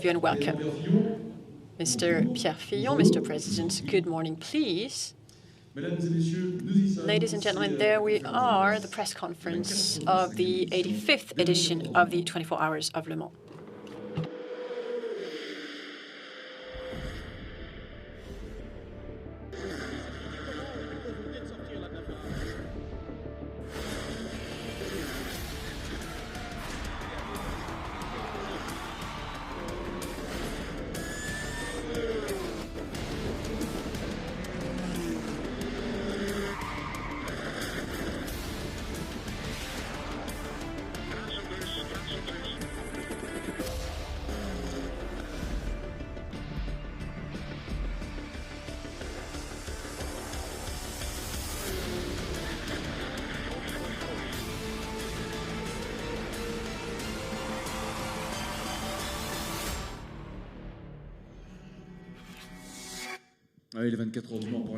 you and welcome. Mr. Pierre Fillon, Mr. President, good morning, please. Ladies and gentlemen, there we are, the press conference of the 85th edition of the 24 Hours of Le Mans.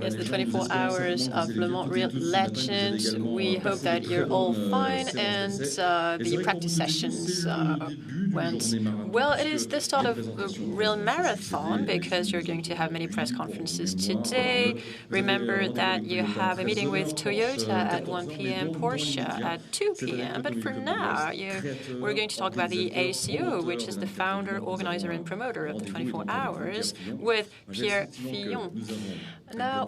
Yes, the 24 Hours of Le Mans Real Legends. We hope that you're all fine and the practice sessions went well. It is the start of a real marathon because you're going to have many press conferences today. Remember that you have a meeting with Toyota at 1 p.m., Porsche at 2 p.m. But for now, we're going to talk about the ACO, which is the founder, organizer, and promoter of the 24 Hours, with Pierre Fillon. Now,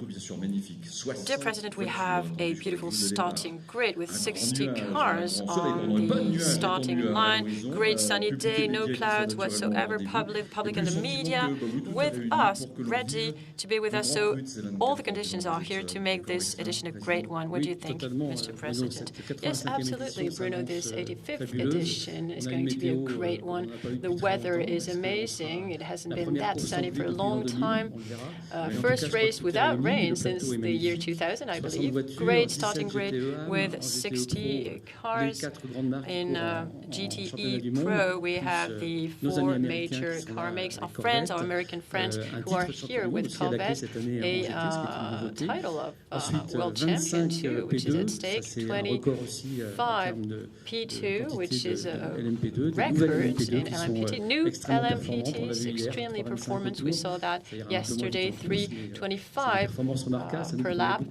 dear President, we have a beautiful starting grid with 60 cars on the starting line. Great sunny day, no clouds whatsoever, public and the media with us, ready to be with us. So all the conditions are here to make this edition a great one. What do you think, Mr. President? Yes, absolutely, Bruno. This 85th edition is going to be a great one. The weather is amazing. It hasn't been that sunny for a long time. First race without rain since the year 2000, I believe. Great starting grid with 60 cars. In GTE Pro, we have the 4 major car makes. Our friends, our American friends, who are here with Corvette, a title of world champion too, which is at stake. 25 P2, which is a record in LMPT. New LMPTs, extremely performance. We saw that yesterday. 325 per lap.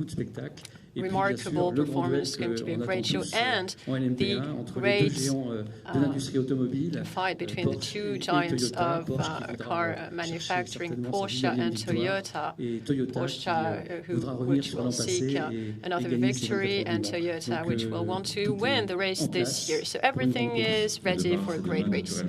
Remarkable performance, going to be a great show, and the great fight between the two giants of car manufacturing, Porsche and Toyota. Porsche, which will seek another victory, and Toyota, which will want to win the race this year. So everything is ready for a great race.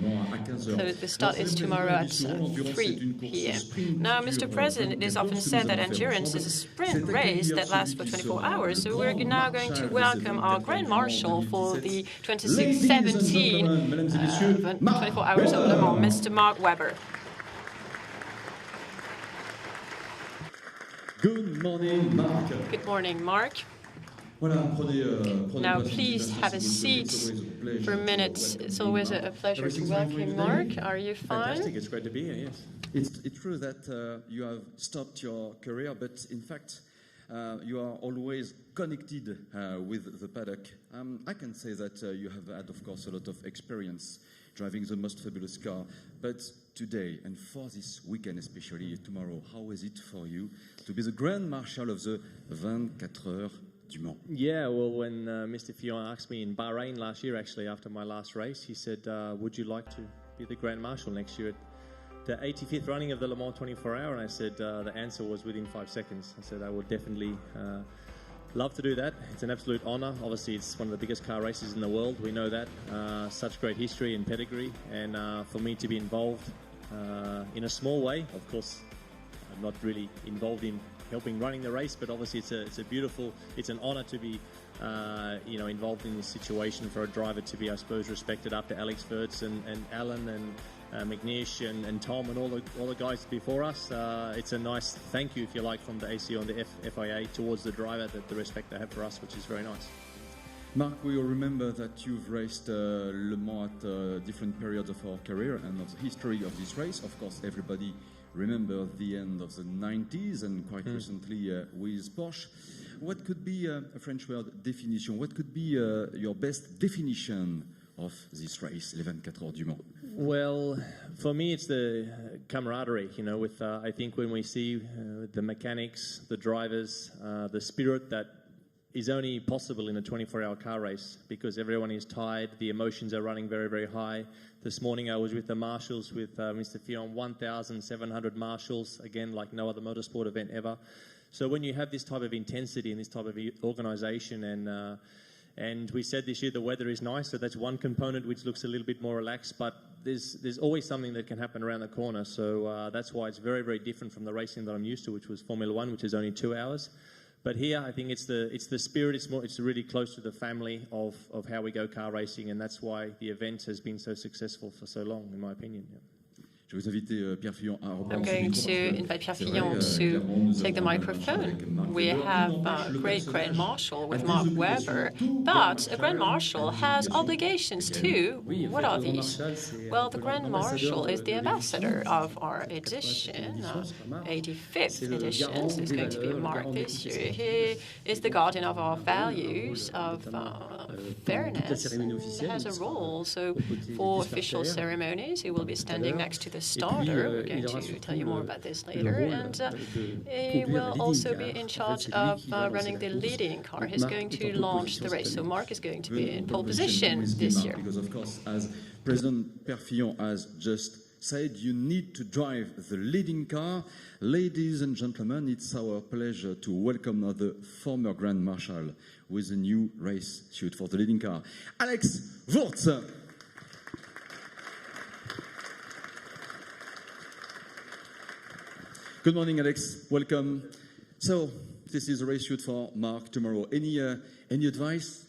So the start is tomorrow at 3 p.m. Now, Mr. President, it is often said that endurance is a sprint race that lasts for 24 hours. So we're now going to welcome our Grand Marshal for the 2017 24 Hours of Le Mans, Mr. Mark Webber. Good morning, Mark. Good morning, Mark. Now, please have a seat for a minute. It's always a pleasure to welcome Mark. Are you fine? Fantastic. It's great to be here, yes. It's true that you have stopped your career, but in fact, you are always connected with the paddock. I can say that you have had, of course, a lot of experience driving the most fabulous car. But today, and for this weekend especially, tomorrow, how is it for you to be the Grand Marshal of the 24 Heures du Mans? Yeah, well, when Mr. Fillon asked me in Bahrain last year, actually, after my last race, he said, would you like to be the Grand Marshal next year at the 85th running of the Le Mans 24 Hour? And I said the answer was within 5 seconds. I said I would definitely love to do that. It's an absolute honor. Obviously, it's one of the biggest car races in the world. We know that. Such great history and pedigree. And for me to be involved in a small way, of course, I'm not really involved in helping running the race, but obviously it's an honor to be involved in this situation for a driver to be, I suppose, respected after Alex Wurz and Alan and McNish and Tom and all the guys before us. It's a nice thank you, if you like, from the ACO and the FIA towards the driver, the respect they have for us, which is very nice. Mark, we all remember that you've raced Le Mans at different periods of our career and of the history of this race. Of course, everybody remembers the end of the 90s and quite recently with Porsche. What could be a French word definition? What could be your best definition of this race, les 24 Heures du Mans? Well, for me, it's the camaraderie, you know, with, I think when we see the mechanics, the drivers, the spirit that is only possible in a 24-hour car race because everyone is tired, the emotions are running very, very high. This morning I was with the marshals, with Mr. Fillon, 1,700 marshals, again, like no other motorsport event ever. So when you have this type of intensity and this type of organisation, and we said this year the weather is nice, so that's one component which looks a little bit more relaxed, but there's always something that can happen around the corner, so that's why it's very, very different from the racing that I'm used to, which was Formula One, which is only 2 hours. But here, I think it's the spirit. It's really close to the family of how we go car racing, and that's why the event has been so successful for so long, in my opinion. Yeah. Je vais vous inviter Pierre Fillon à reprendre. I'm going to invite Pierre Fillon to take the microphone. We have a great Grand Marshal with Mark Webber, but a Grand Marshal has obligations too. What are these? Well, the Grand Marshal is the ambassador of our edition, 85th edition. So it's going to be marked this year. He is the guardian of our values of fairness and has a role. So for official ceremonies, he will be standing next to the starter. We're going to tell you more about this later. And he will also be in charge of running the leading car. He's going to launch the race. So Mark is going to be in pole position this year. Because, of course, as President Pierre Fillon has just said, you need to drive the leading car. Ladies and gentlemen, it's our pleasure to welcome the former Grand Marshal with a new race suit for the leading car, Alex Wurz. Good morning, Alex. Welcome. So, this is a race shoot for Mark tomorrow. Any advice?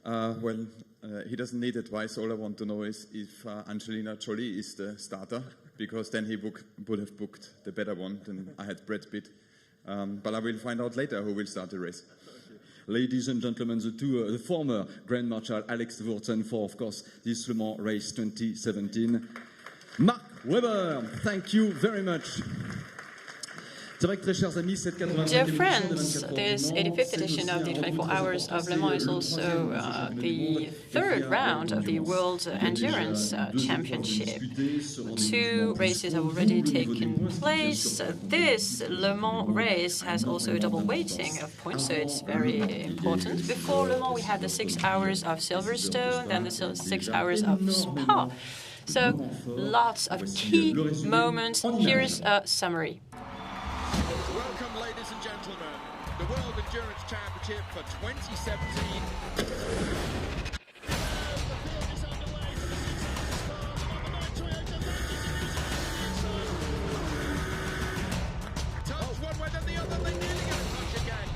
He doesn't need advice. All I want to know is if Angelina Jolie is the starter, because then he would have booked the better one than I had Brad Pitt. But I will find out later who will start the race. Ladies and gentlemen, the former Grand Marshal Alex Wurz, and for, of course, this Le Mans race 2017, Mark Webber. Thank you very much. Dear friends, this 85th edition of the 24 Hours of Le Mans is also the third round of the World Endurance Championship. 2 races have already taken place. This Le Mans race has also a double weighting of points, so it's very important. Before Le Mans, we had the 6 hours of Silverstone, then the 6 hours of Spa. So lots of key moments. Here's a summary. Welcome, ladies and gentlemen, the World Endurance Championship for 2017. Touch one way than the other, they nearly get a touch again.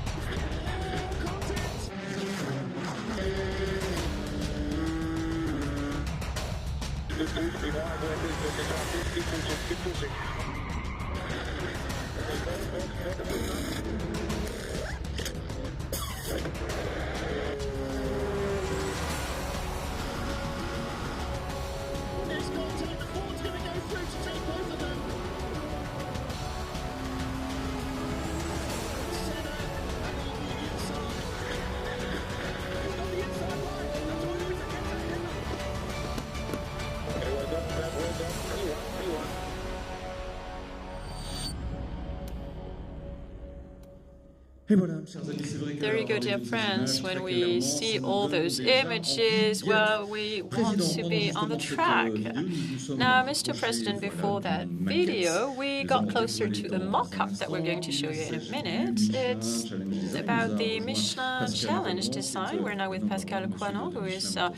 There you go, dear friends. When we see all those images, well, we want to be on the track. Now, Mr. President, before that video, we got closer to the mock-up that we're going to show you in a minute. It's about the Michelin Challenge design. We're now with Pascal Coinon, who is the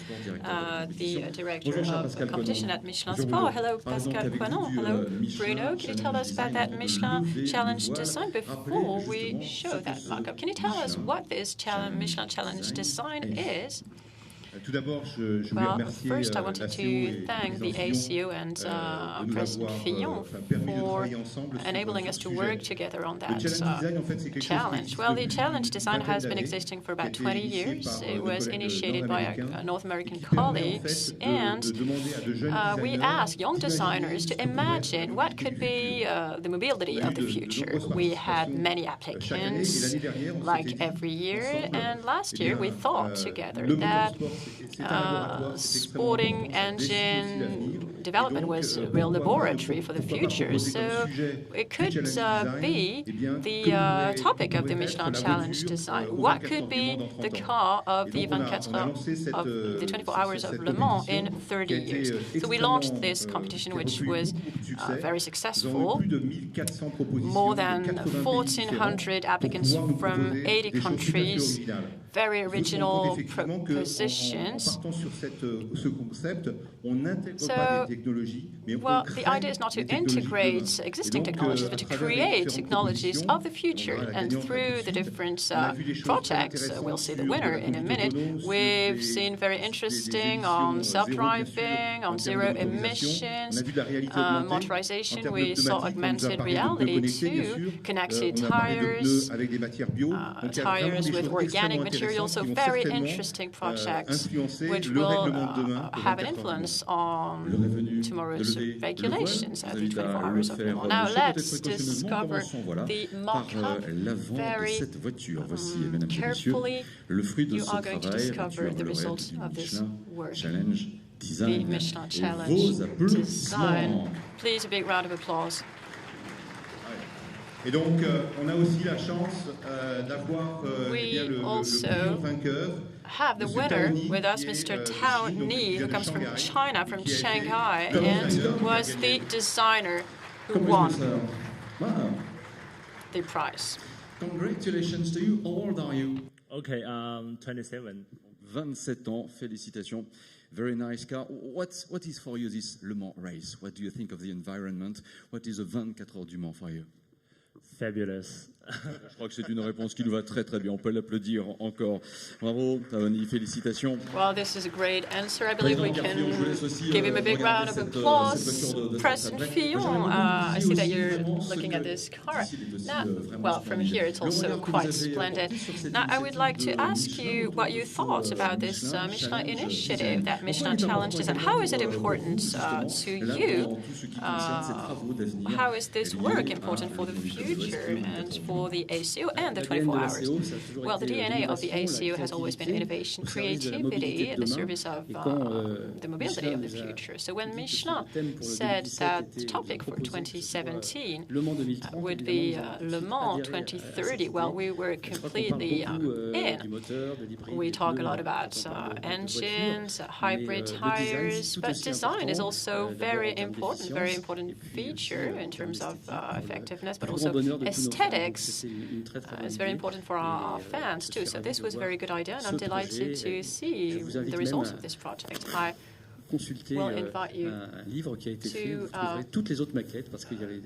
director of competition at Michelin Sport. Hello, Pascal Coinon. Hello, Bruno. Can you tell us about that Michelin Challenge design before we show that mock-up? Can you tell us what this Michelin Challenge design is? Well, first I wanted to thank the ACO and President Fillon for enabling us to work together on that challenge. Well, the challenge design has been existing for about 20 years. It was initiated by our North American colleagues, and we asked young designers to imagine what could be the mobility of the future. We had many applicants, like every year, and last year we thought together that sporting engine development was a real laboratory for the future. So it could be the topic of the Michelin Challenge design. What could be the car of the 24 hours of Le Mans in 30 years? So we launched this competition, which was very successful. More than 1,400 applicants from 80 countries, very original propositions. So, well, the idea is not to integrate existing technologies, but to create technologies of the future. And through the different projects, we'll see the winner in a minute. We've seen very interesting on self-driving, on zero emissions, motorization. We saw augmented reality too, connected tires, tires with organic materials. So very interesting projects which will have an influence on tomorrow's regulations at the 24 hours of Le Mans. Now let's discover the mock-up very carefully. You are going to discover the results of this work, the Michelin Challenge design. Please, a big round of applause. Et donc, on a aussi la chance d'avoir le premier vainqueur. Have the winner with us, Mr. Tao Ni, who comes from China, from Shanghai, and was the designer who won the prize. Congratulations to you. How old are you? Okay, 27. 27 ans, félicitations. Very nice car. What is for you this Le Mans race? What do you think of the environment? What is the 24 Heures du Mans for you? Fabulous. Je crois que c'est une réponse qui nous va très très bien. On peut l'applaudir encore. Bravo, Tony, félicitations. Well, this is a great answer. I believe we can give him a big round of applause. President Fillon, I see that you're looking at this car. Now, well, from here it's also quite splendid. Now, I would like to ask you what you thought about this Michelin initiative, that Michelin Challenge design. How is it important to you? How is this work important for the future and for the ACO and the 24 hours? Well, the DNA of the ACO has always been innovation, creativity, in the service of the mobility of the future. So when Michelin said that the topic for 2017 would be Le Mans 2030, well, we were completely in. We talk a lot about engines, hybrid tires, but design is also very important feature in terms of effectiveness, but also aesthetics. It's very important for our fans too. So this was a very good idea, and I'm delighted to see the results of this project. I will invite you to toutes les autres maquettes parce qu'il y avait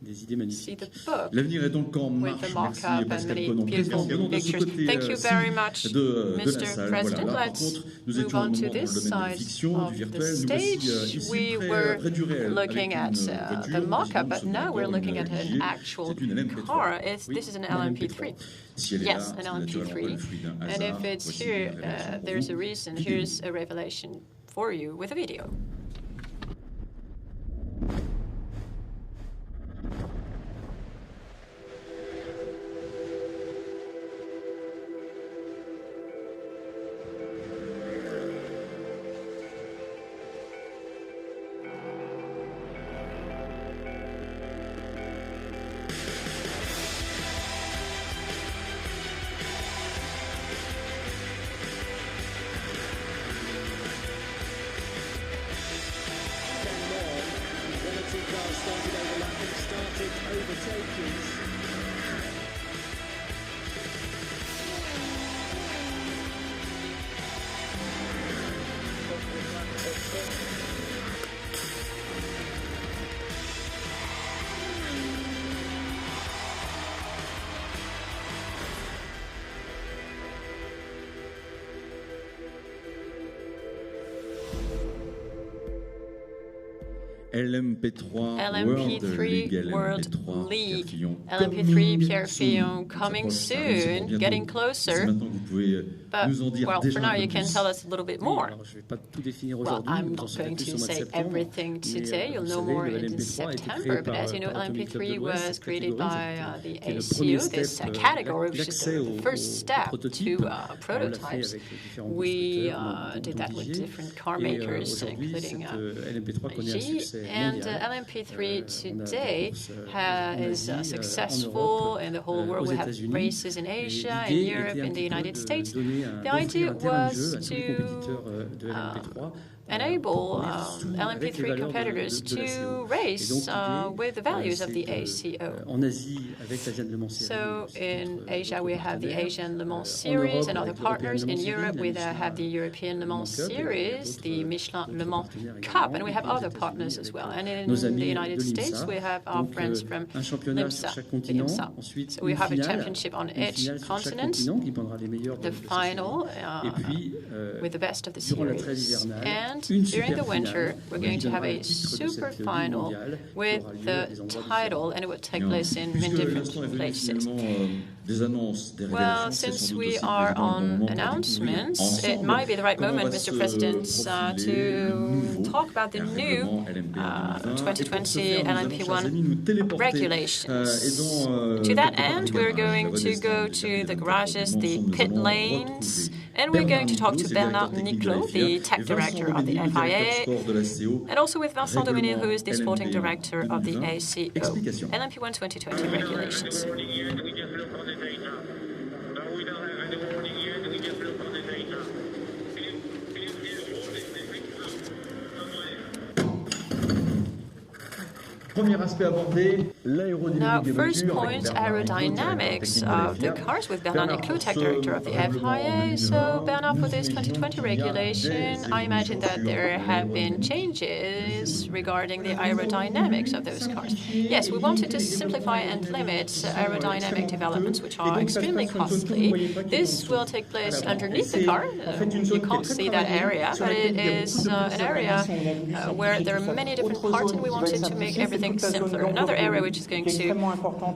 des idées magnifiques. See the book L'avenir est donc en with the marche. mock-up and many beautiful pictures. Thank you very much, Mr. President. Let's move on to this side of the stage. We were looking at the mock-up, but now we're looking at an actual car. This is an LMP3. Yes, an LMP3. And if it's here, there's a reason. Here's a revelation for you with a video. LMP3 World League, LMP3 Pierre Fillon coming soon, getting closer. But, well, for now you can tell us a little bit more. Well, I'm not going to say everything today. You'll know more in September. But as you know, LMP3 was created by the ACO, this category, which is the first step to prototypes. We did that with different car makers, including G. And LMP3 today is successful in the whole world. We have races in Asia, in Europe, in the United States. The idea was to enable LMP3 competitors to race with the values of the ACO. So in Asia, we have the Asian Le Mans Series and other partners. In Europe, we have the European Le Mans Series, the Michelin Le Mans Cup, and we have other partners as well. And in the United States, we have our friends from IMSA. So we have a championship on each continent, the final with the best of the series. And during the winter, we're going to have a super final with the title, and it will take place in different places. Well, since we are on announcements, it might be the right moment, Mr. President, to talk about the new 2020 LMP1 regulations. To that end, we're going to go to the garages, the pit lanes, and we're going to talk to Bernard Niclot, the tech director of the FIA, and also with Vincent Domenil, who is the sporting director of the ACO. LMP1 2020 regulations. Now, first point, aerodynamics of the cars with Bernard Niclot, tech director of the FIA. So, Bernard, for this 2020 regulation, I imagine that there have been changes regarding the aerodynamics of those cars. Yes, we wanted to simplify and limit aerodynamic developments, which are extremely costly. This will take place underneath the car. You can't see that area, but it is an area where there are many different parts, and we wanted to make everything simpler. Another area which is going to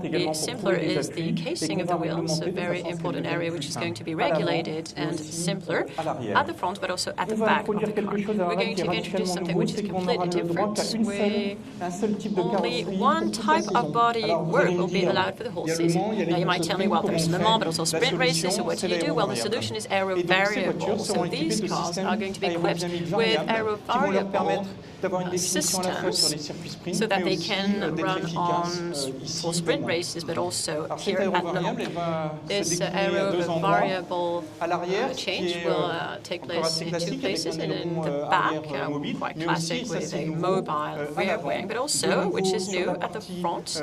be simpler is the casing of the wheels, a very important area which is going to be regulated and simpler at the front but also at the back of the car. We're going to introduce something which is completely different. Only one type of body work will be allowed for the whole season. Now you might tell me, well, there's Le Mans but also sprint races, so what do you do? Well, the solution is aero variable. So these cars are going to be equipped with aero variable systems so that they can run on for sprint races, but also here at Le Mans. This aero variable change will take place in two places, and in the back, quite classic with a mobile rear wing, but also, which is new, at the front,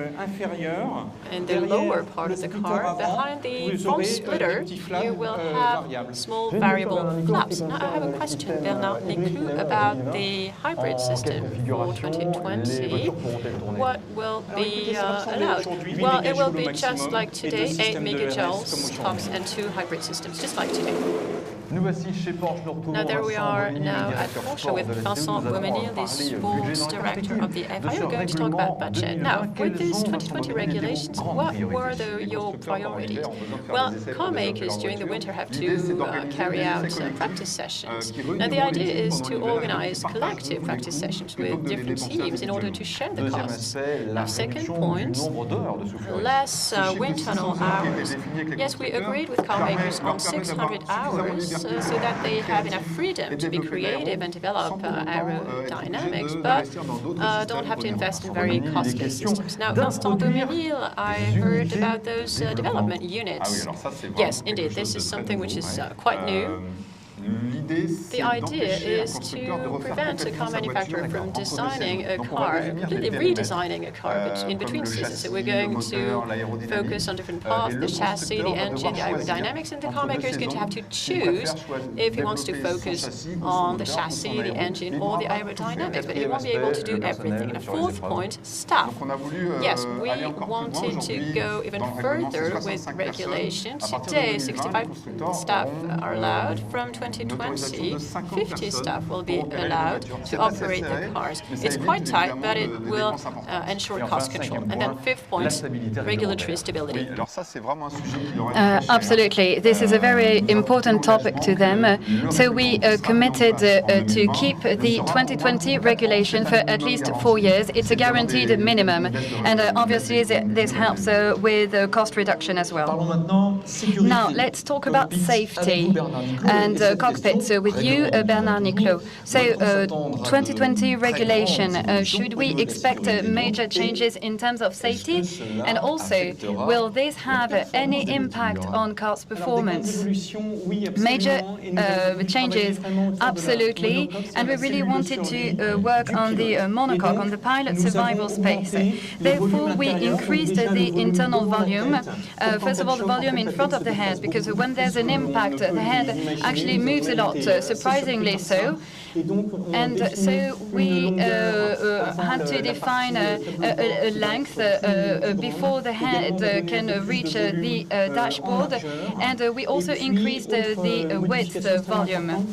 in the lower part of the car, behind the front splitter, you will have small variable flaps. Now, I have a question, Bernard Niclot, about the hybrid system for 2020. What will be allowed? Well, it will be just like today, 8 megajoules tops and 2 hybrid systems, just like today. Now there we are now at Porsche with Vincent Domenil, the sports director of the FIA. We're going to talk about budget. Now, with these 2020 regulations, what were your priorities? Well, car makers during the winter have to carry out practice sessions. Now the idea is to organize collective practice sessions with different teams in order to share the costs. Now, second point, less wind tunnel hours. Yes, we agreed with car makers on 600 hours so that they have enough freedom to be creative and develop aerodynamics, but don't have to invest in very costly systems. Now, Vincent Domenil, I heard about those development units. Yes, indeed, this is something which is quite new. The idea is to prevent a car manufacturer from designing a car, completely redesigning a car in between seasons. So we're going to focus on different parts, the chassis, the engine, the aerodynamics, and the car maker is going to have to choose if he wants to focus on the chassis, the engine, or the aerodynamics, but he won't be able to do everything. And a fourth point, staff. Yes, we wanted to go even further with regulation. Today, 65 staff are allowed. From 2020, 50 staff will be allowed to operate the cars. It's quite tight, but it will ensure cost control. And then fifth point, regulatory stability. Absolutely. This is a very important topic to them. So we committed to keep the 2020 regulation for at least 4 years. It's a guaranteed minimum. And obviously, this helps with cost reduction as well. Now, let's talk about safety and cockpit. So with you, Bernard Niclot. So 2020 regulation, should we expect major changes in terms of safety? And also, will this have any impact on car's performance? Major changes, absolutely. And we really wanted to work on the monocoque, on the pilot survival space. Therefore, we increased the internal volume. First of all, the volume in front of the head, because when there's an impact, the head actually moves a lot, surprisingly so. And so we had to define a length before the head can reach the dashboard, and we also increased the width volume.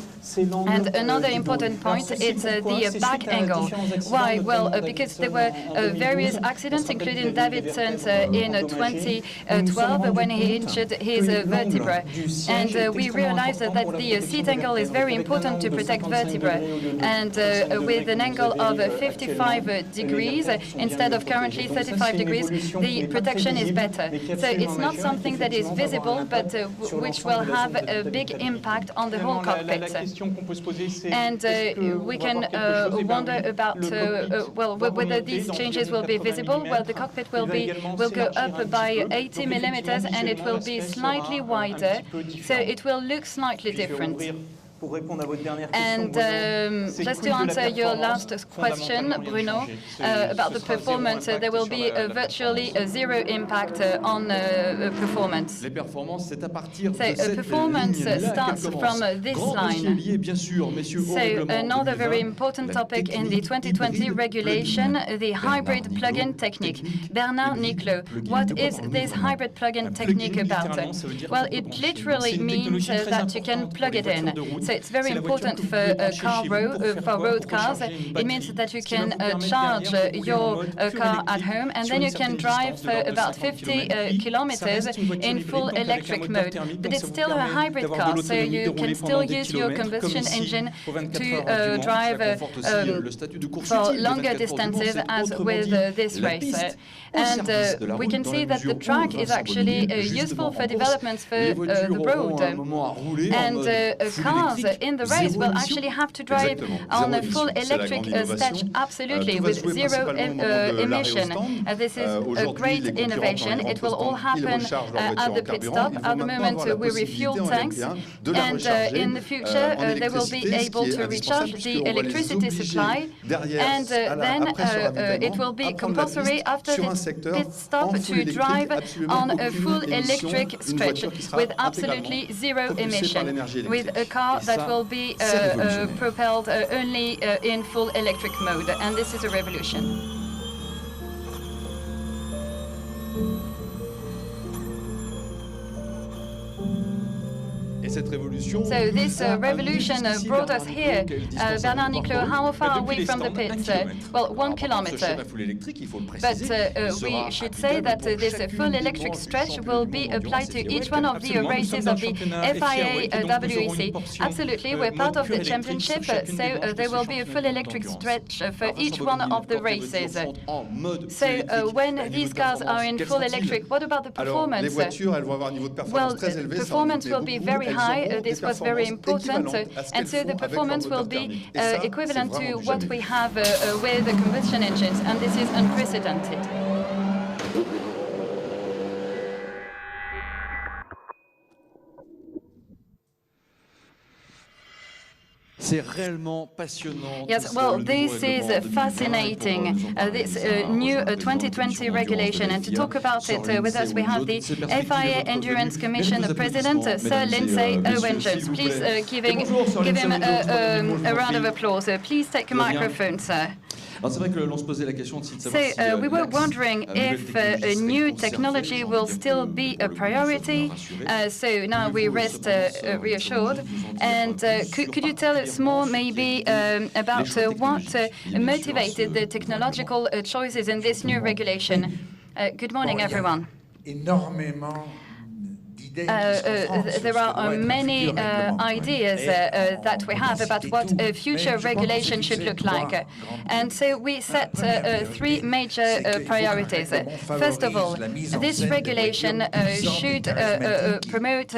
And another important point is the back angle. Why? Well, because there were various accidents, including Davidson's in 2012 when he injured his vertebra. And we realized that the seat angle is very important to protect vertebra. And with an angle of 55 degrees, instead of currently 35 degrees, the protection is better. So it's not something that is visible, but which will have a big impact on the whole cockpit. And we can wonder about whether these changes will be visible. Well, the cockpit will go up by 80 millimeters, and it will be slightly wider, so it will look slightly different. And just to answer your last question, Bruno, about the performance, there will be virtually zero impact on performance. So performance starts from this line. So another very important topic in the 2020 regulation, the hybrid plug-in technique. Bernard Niclot, what is this hybrid plug-in technique about? Well, it literally means that you can plug it in. So it's very important for road cars. It means that you can charge your car at home, and then you can drive for about 50 kilometers in full electric mode. But it's still a hybrid car, so you can still use your combustion engine to drive for longer distances, as with this race. And we can see that the track is actually useful for developments for the road. And cars in the race will actually have to drive on a full electric stage, absolutely, with zero emission. This is a great innovation. It will all happen at the pit stop. At the moment, we refuel tanks, and in the future, they will be able to recharge the electricity supply, and then it will be compulsory after the pit stop to drive on a full electric stretch with absolutely zero emission, with a car that will be propelled only in full electric mode, and this is a revolution. So this revolution brought us here. Bernard Niclot, how far are we from the pits? Well, 1 kilometer. But we should say that this full electric stretch will be applied to each one of the races of the FIA WEC. Absolutely, we're part of the championship, so there will be a full electric stretch for each one of the races. So when these cars are in full electric, what about the performance? Well, performance will be very high. This was very important, and so the performance will be equivalent to what we have with the combustion engines, and this is unprecedented. Yes, well, this is fascinating, this new 2020 regulation. And to talk about it with us, we have the FIA Endurance Commission President, Sir Lindsay Owen-Jones. Please give him a round of applause. Please take a microphone, sir. c'est vrai que l'on se posait la question aussi de So savoir si we were wondering if new technology will still be a priority. So now we rest reassured. And could you tell us more maybe about what motivated the technological choices in this new regulation? Good morning, everyone. There are many ideas that we have about what a future regulation should look like. And so we set three major priorities. First of all, this regulation should promote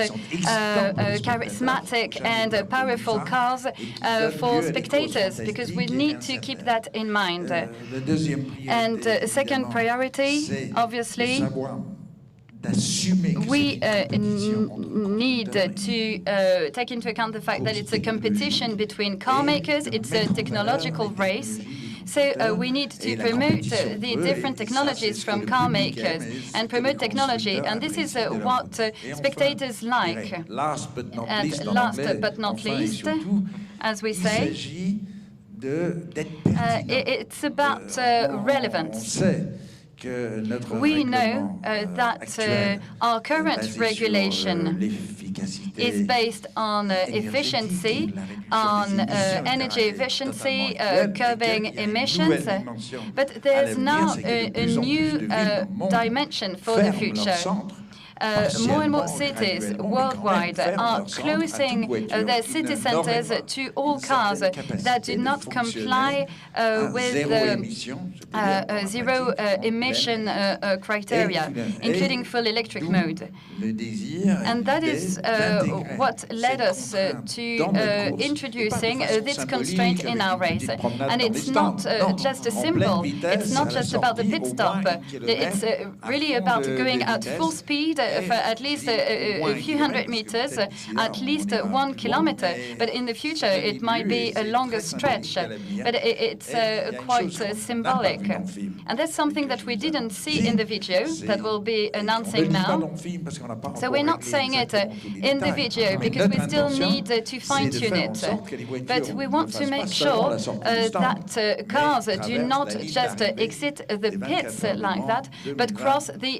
charismatic and powerful cars for spectators, because we need to keep that in mind. And second priority, obviously, we need to take into account the fact that it's a competition between car makers, it's a technological race. So we need to promote the different technologies from car makers and promote technology. And this is what spectators like. And last but not least, as we say, it's about relevance. We know that our current regulation is based on efficiency, on energy efficiency, curbing emissions, but there's now a new dimension for the future. More and more cities worldwide are closing their city centers to all cars that do not comply with the zero emission criteria, including full electric mode. And that is what led us to introducing this constraint in our race. And it's not just a symbol, it's not just about the pit stop, it's really about going at full speed for at least a few hundred meters, at least 1 kilometer. But in the future, it might be a longer stretch. But it's quite symbolic. And that's something that we didn't see in the video that we'll be announcing now. So we're not saying it in the video because we still need to fine-tune it. But we want to make sure that cars do not just exit the pits like that, but cross the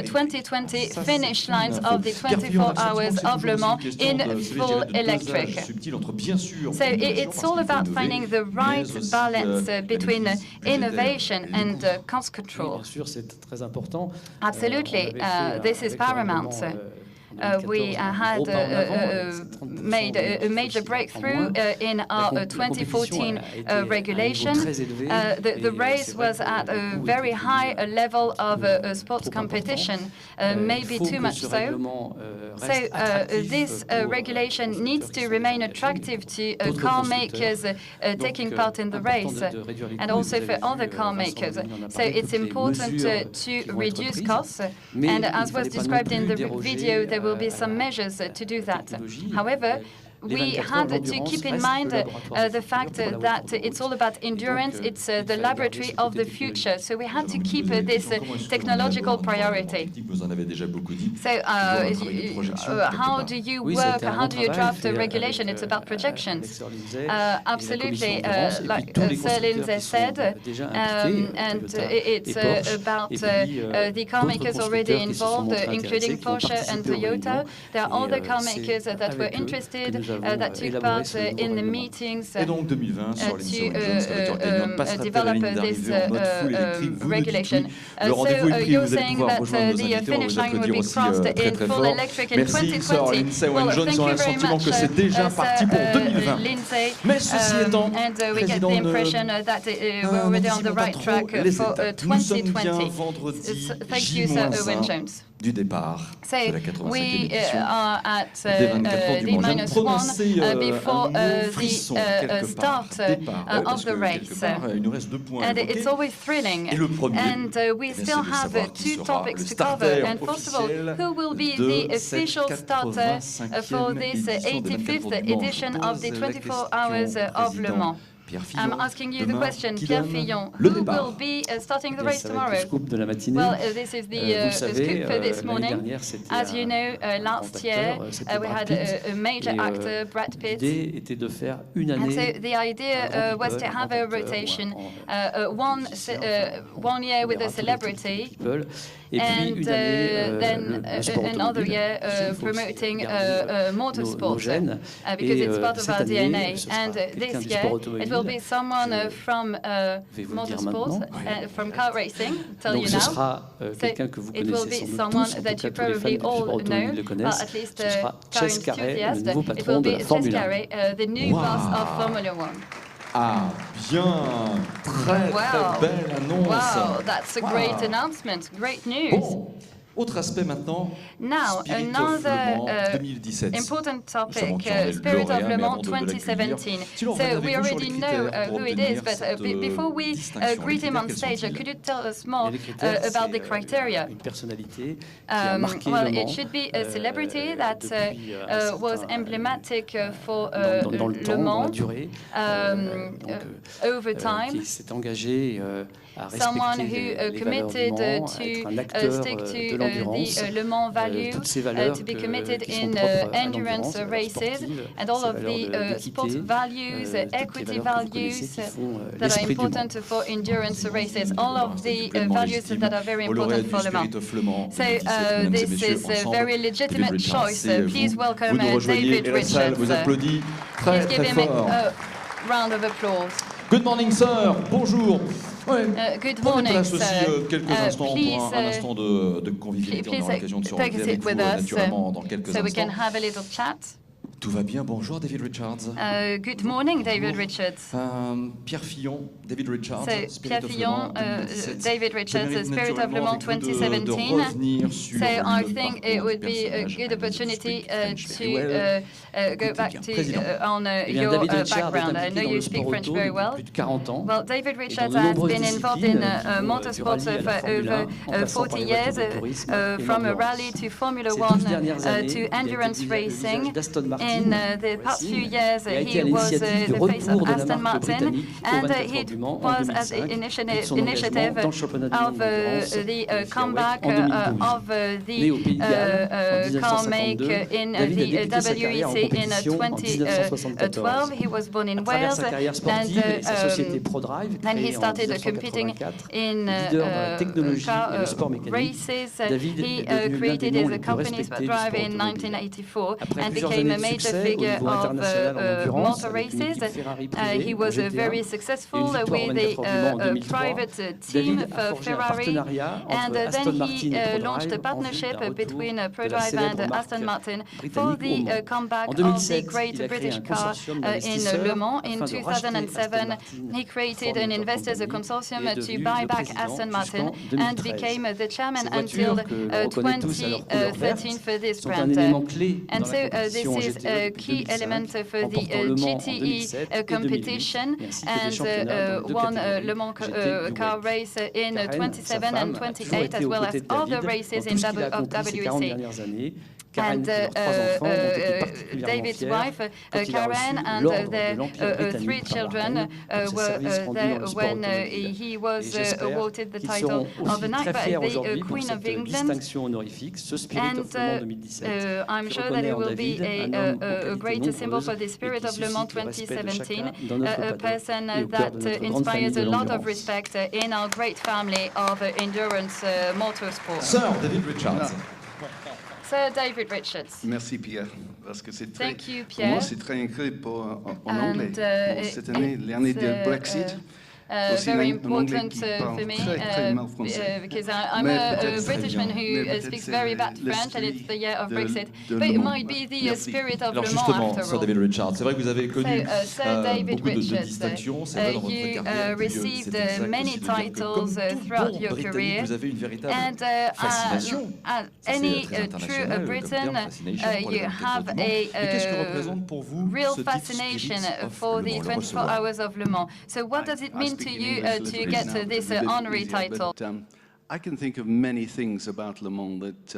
2020 finish lines of the 24 hours of Le Mans in full electric. So it's all about finding the right balance between innovation and cost control. Absolutely, this is paramount. We had made a major breakthrough in our 2014 regulation. The race was at a very high level of sports competition, maybe too much so. So this regulation needs to remain attractive to car makers taking part in the race, and also for other car makers. So it's important to reduce costs, and as was described in the video, there will be some measures to do that. However, we had to keep in mind the fact that it's all about endurance, it's the laboratory of the future. So we had to keep this technological priority. So how do you work, how do you draft a regulation? It's about projections. Absolutely, like Sir Lindsay said, and it's about the car makers already involved, including Porsche and Toyota. There are other car makers that were interested, that took part in the meetings to develop this regulation. So you're saying that the finish line would be crossed in full electric in 2020. Well, thank you very much, Lindsay. And we get the impression that we're already on the right track for 2020. Thank you, Sir Owen Jones. Du départ so we are at D-1 before the start of the race. And it's always thrilling. And we still have two topics to cover. And first of all, who will be the official starter for this 85th edition of the 24 Hours of Le Mans? I'm asking you the question, Pierre Fillon, who will be starting the race tomorrow? Well, this is the scoop for this morning. As you know, last year we had a major actor, Brad Pitt. And so the idea was to have a rotation, one year with a celebrity, and then another year promoting motorsport, because it's part of our DNA. And this year it will be someone from motorsport, from car racing, tell you now. So it will be someone that you probably all know, but at least car enthusiast. It will be Jess Carey, the new boss of Formula One. Ah, bien, très belle annonce. Wow, that's a great announcement, great news. Bon. Autre aspect maintenant, now, Spirit of Le Mans 2017. Important topic, Spirit of Le Mans 2017. So we already know who it is, but before we greet him on stage, could you tell us more about the criteria? Well, it should be a celebrity that was emblematic for Le Mans over time. Someone who committed to stick to the Le Mans value, to be committed in endurance races, and all of the sport values, equity values that are important for endurance races, all of the values that are very important for Le Mans. So this is a very legitimate choice. Please welcome David Richards. Please give him a round of applause. Good morning, sir. Bonjour. Good morning, sir. Quelques instants pour un instant de convivialité. On aura l'occasion de se retrouver avec vous naturellement dans quelques instants. So we can have a little chat. Tout va bien, bonjour David Richards. Good morning, David Richards. Pierre Fillon, David Richards. So, Pierre Fillon, David Richards, Spirit of Le Mans 2017. So I think it would be a good opportunity to go back to on your background. I know you speak French very well. Well, David Richards has been involved in motorsports for over 40 years, from a rally to Formula One to endurance racing. In the past few years, he was the face of Aston Martin, and he was at the initiative of the comeback of the car make in the WEC in 2012. He was born in Wales, and then he started competing in car races. He created his company Drive in 1984 and became a major figure of motor races. He was very successful with a private team for Ferrari, and then he launched a partnership between ProDrive and Aston Martin for the comeback of the great British car in Le Mans. In 2007, he created an investors consortium to buy back Aston Martin and became the chairman until 2013 for this brand. And so this is a key element for the GTE competition, and won Le Mans car race in 27 and 28, as well as other races in WEC. And David's wife, Karen, and their 3 children were there when he was awarded the title of the night by the Queen of England. And I'm sure that it will be a great symbol for the Spirit of Le Mans 2017, a person that inspires a lot of respect in our great family of endurance motorsport. Sir David Richards. Sir David Richards. Merci Pierre, parce que c'est très, Thank you, pour Pierre. moi c'est très incroyable en anglais. Cette année, l'année de Brexit. Very important for me because I'm a Britishman who speaks very bad French, and it's the year of Brexit. But it might be the spirit of Le Mans after all. Sir David Richards, c'est vrai que vous avez connu beaucoup de distinctions. You received many titles throughout your career, and as any true Briton, you have a real fascination for the 24 hours of Le Mans. So what does it mean to you to get this honorary title? I can think of many things about Le Mans that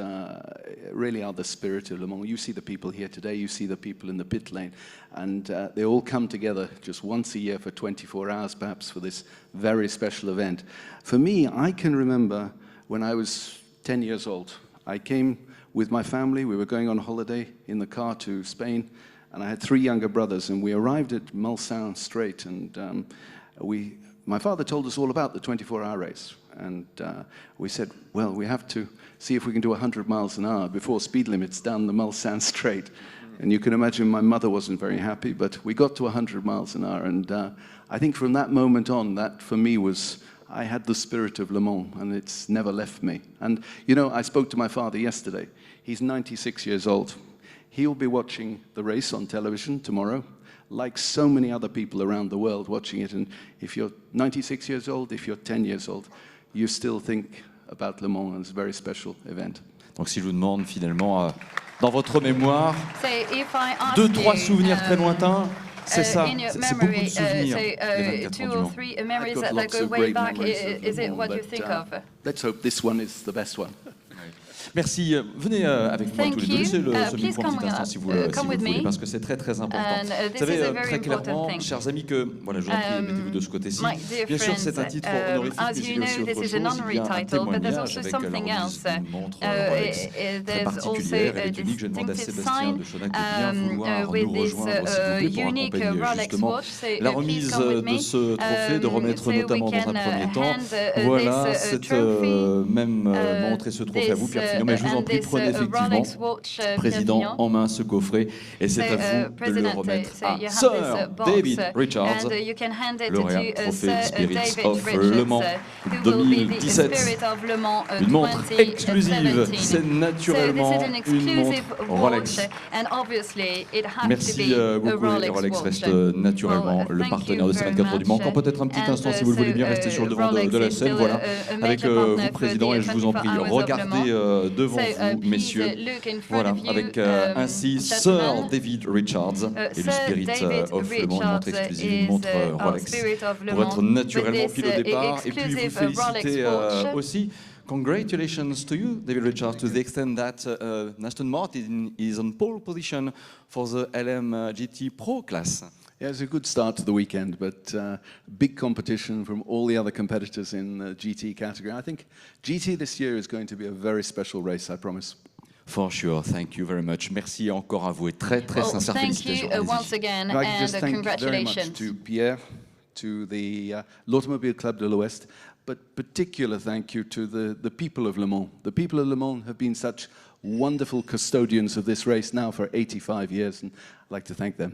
really are the spirit of Le Mans. You see the people here today, you see the people in the pit lane, and they all come together just once a year for 24 hours perhaps for this very special event. For me, I can remember when I was 10 years old. I came with my family, we were going on holiday in the car to Spain, and I had 3 younger brothers, and we arrived at Mulsanne Strait, and my father told us all about the 24-hour race. And we said, well, we have to see if we can do 100 miles an hour before speed limits down the Mulsanne Strait. And you can imagine my mother wasn't very happy, but we got to 100 miles an hour. And I think from that moment on, that for me was, I had the spirit of Le Mans, and it's never left me. And, you know, I spoke to my father yesterday. He's 96 years old. He'll be watching the race on television tomorrow, like so many other people around the world watching it. And if you're 96 years old, if you're 10 years old, you still think about Le Mans as a very special event. Donc si je vous demande finalement, dans votre mémoire, 2-3 souvenirs très lointains, c'est ça, c'est beaucoup de souvenirs, les 24 heures du Mans. Memories that go way back, is it what you think of? Let's hope this one is the best one. Merci. Venez avec moi tous les deux. Laissez le micro pour un petit instant si vous le voulez, parce que c'est très très important. Vous savez très clairement, chers amis, que voilà, je vous en prie, mettez-vous de ce côté-ci. Bien sûr, c'est un titre honorifique, mais il y a aussi autre chose. Il y a un témoignage avec la remise d'une montre Rolex très particulière. Elle est unique. Je demande à Sébastien de Chonac de bien vouloir nous rejoindre, s'il vous plaît, pour accompagner justement la remise de ce trophée, de remettre notamment dans un premier temps. Voilà, cette même montre et ce trophée à vous, Pierre Fillon. Mais je vous en prie, prenez effectivement, président, en main ce coffret, et c'est à vous de le remettre à Sir David Richards, lauréat trophée Spirits of Le Mans 2017. Une montre exclusive, c'est naturellement une montre Rolex. Merci beaucoup, et Rolex reste naturellement le partenaire de ces 24 heures du Mans. Encore peut-être un petit instant, si vous le voulez bien, rester sur le devant de la scène, voilà, avec vous, président, et je vous en prie, regardez devant vous, messieurs, voilà, avec ainsi Sir David Richards et le Spirit of Le Mans, une montre exclusive, une montre Rolex, pour être naturellement pile au départ, et puis vous féliciter aussi. Congratulations to you, David Richards, to the extent that Aston Martin is on pole position for the LM GT Pro class. Yeah, it's a good start to the weekend, but big competition from all the other competitors in the GT category. I think GT this year is going to be a very special race, I promise. For sure, thank you very much. Merci encore à vous et très très sincères félicitations. Thank you once again, and congratulations. Very much to Pierre, to the l'Automobile Club de l'Ouest, but particular thank you to the people of Le Mans. The people of Le Mans have been such wonderful custodians of this race now for 85 years, and I'd like to thank them.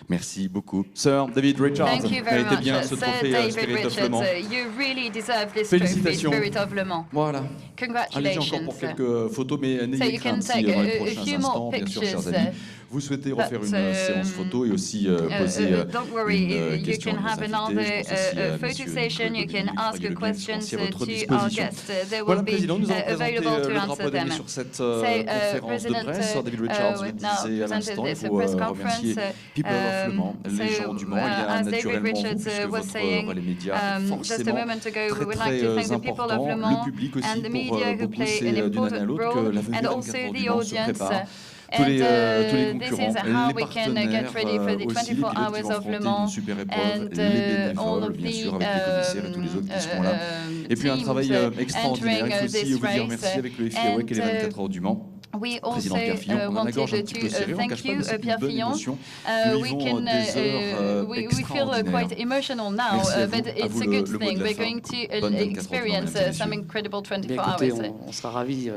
Merci beaucoup. Sir David Richards, méritez bien ce trophée Spirit of Le Mans. You really deserve this trophy, Spirit of Le Mans. Voilà. Congratulations. Allez-y encore pour quelques photos, mais n'ayez crainte si dans les prochains instants, bien sûr, chers amis, vous souhaitez refaire une séance photo et aussi poser une question à nos invités. Je pense aussi à messieurs qui à votre disposition. Voilà, Président, nous allons présenter le drapeau donné sur cette conférence de presse. Sir David Richards le disait à l'instant, il faut remercier People of Le Mans, les gens du Mans. Il y a naturellement vous, puisque votre rôle les médias est forcément très important, le public aussi, pour beaucoup, c'est d'une année à l'autre que la venue d'un 24 heures du Mans se prépare. Tous les concurrents, les partenaires aussi, les pilotes qui vont affronter une super épreuve, les bénévoles, bien sûr, avec les commissaires et tous les autres qui seront là. Et puis un travail extraordinaire, il faut aussi vous dire merci avec le FIA et les 24 heures du Mans. Président Pierre Fillon, on a la gorge un petit peu serrée, on ne cache pas que c'est une bonne émotion. Nous vivons des heures extraordinaires. Merci à vous, le mot de la fin. Bonne 24 heures du Mans. Écoutez, on sera ravis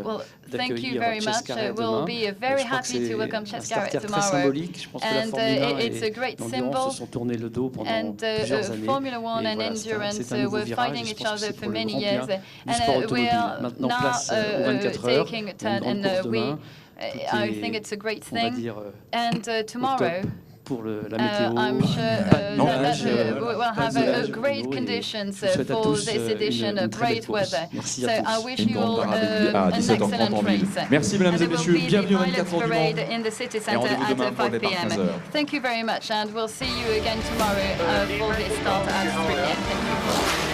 d'accueillir Chesca demain. Je crois que c'est un starter très symbolique. Je pense que la Formule 1 et l'endurance se sont tournés le dos pendant plusieurs années. Et voilà, c'est un nouveau virage. Je pense que c'est pour le grand bien du sport automobile. Maintenant, place aux 24 heures, une grande course demain. I think it's a great thing. And tomorrow, pour la météo, I'm sure we'll have great conditions for this edition, great weather. So I wish you all an excellent race. Merci mesdames et messieurs, bienvenue au 24 heures du Mans. In the city centre at 5 p.m. Thank you very much, and we'll see you again tomorrow for this start at 3 p.m. Thank you.